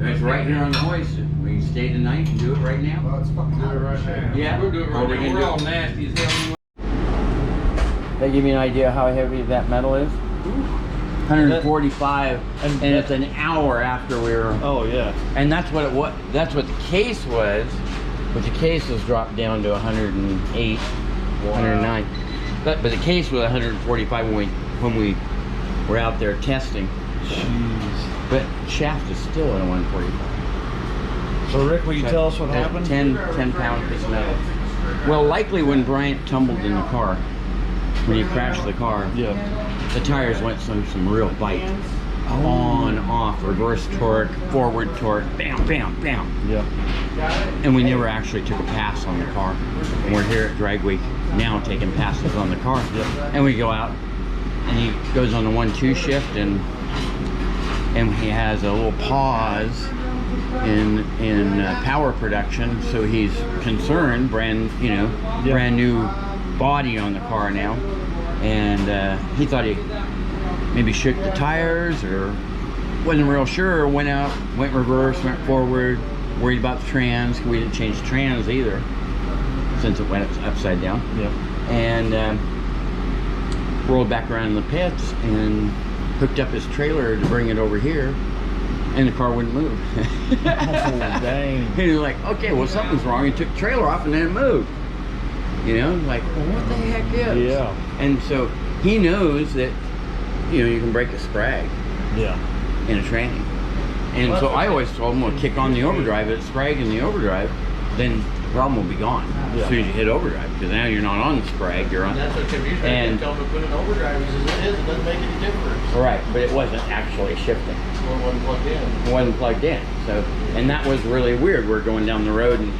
It's right here on the hoist. We can stay tonight and do it right now. Well, it's fucking hot right there. Yeah, we'll do it right now. We're all nasty as hell. That give you an idea how heavy that metal is? 145, and it's an hour after we were. Oh yeah. And that's what it was. That's what the case was. But the case was dropped down to 108, 109. But the case was 145 when we were out there testing. Jeez. But shaft is still at 145. So Rick, will you tell us what happened? 10 pound piece of metal. Well, likely when Bryant tumbled in the car, when he crashed the car, yeah, the tires went some real bite. On, off, reverse torque, forward torque, bam, bam, bam. Yeah. And we never actually took a pass on the car. And we're here at Drag Week now taking passes on the car. Yep. And we go out and he goes on the 1-2 shift and he has a little pause in power production, so he's concerned, brand new body on the car now, and he thought he maybe shook the tires or wasn't real sure. Went out, went reverse, went forward, worried about the trans. We didn't change the trans either since it went upside down. Yeah. And rolled back around in the pits and hooked up his trailer to bring it over here, and the car wouldn't move. Oh, dang. And he was like, okay, well, something's wrong. He took the trailer off and then it moved. You know, like, well, what the heck is? Yeah. And so he knows that, you know, you can break a sprag in a tranny. And so I always told him, well, kick on the overdrive, it's sprag in the overdrive, then the problem will be gone as soon as you hit overdrive, because now you're not on the sprag, you're on. That's what confused me. And Tell them to put an overdrive. He says it is. It doesn't make any difference. right, but it wasn't actually shifting. Well, it wasn't plugged in. It wasn't plugged in. So, and that was really weird. We're going down the road, and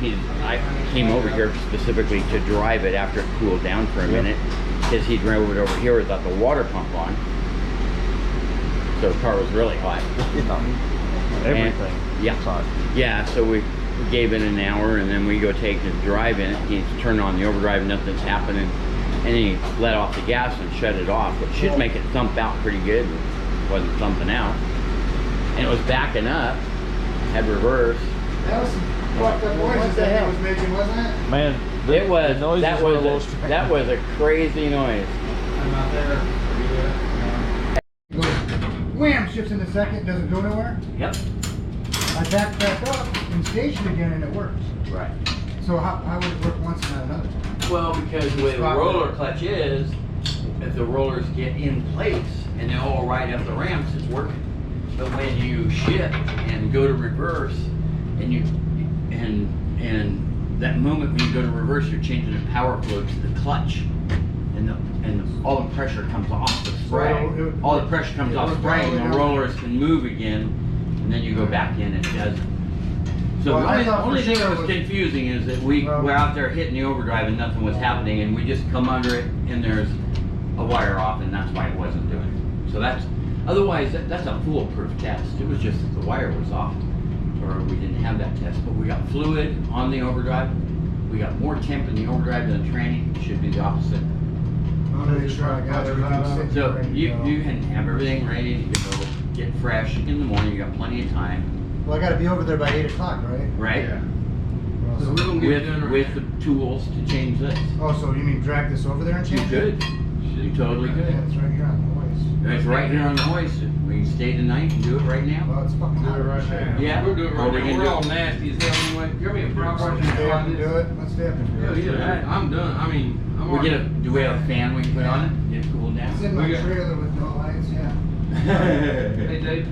I came over here specifically to drive it after it cooled down for a minute, because he drove it over here without the water pump on. So the car was really hot. Everything. And, yeah. So we gave it an hour, and then we go take the drive in it. He turned on the overdrive, nothing's happening, and then he let off the gas and shut it off, which should make it thump out pretty good. It wasn't thumping out, and it was backing up. Had reverse. That was some fucked up noises that he was making, wasn't it? Man, That was a crazy noise. I'm out there. Wham! Shifts in a second, doesn't go nowhere. Yep. I backed back up and staged it again, and it works. Right. So how would it work once and not another? Well, because the way the roller clutch is, if the rollers get in place and they all ride up the ramps, it's working. But when you shift and go to reverse, and that moment when you go to reverse, you're changing the power flow to the clutch, and all the pressure comes off the sprag. All the pressure comes off the sprag, and the rollers can move again, and then you go back in and it doesn't. So Well, the only thing that was confusing is that we were out there hitting the overdrive and nothing was happening, and we just come under it and there's a wire off, and that's why it wasn't doing it. So otherwise that's a foolproof test. It was just that the wire was off, or we didn't have that test. But we got fluid on the overdrive. We got more temp in the overdrive than the tranny. It should be the opposite. So you can have everything ready to go, get fresh in the morning. You got plenty of time. Well, I got to be over there by 8 o'clock, right? Right? Yeah. So we're gonna get it done right with the tools to change this. Oh, so you mean drag this over there and You change it? could. You totally could. Yeah, it's right here on the hoist. It's right here on the hoist. We can stay tonight and do it right now. Well, it's fucking hot right there. Yeah. We'll do it Or right we now. can We're do all it. nasty as hell anyway. Give me a proper Let's stay up and do it. Let's stay up and do Hell it. yeah, I'm done. I mean, I'm already. Do we have a fan we can put on it? Get it cooled It's down? in my trailer with no lights, yeah. Hey Dave,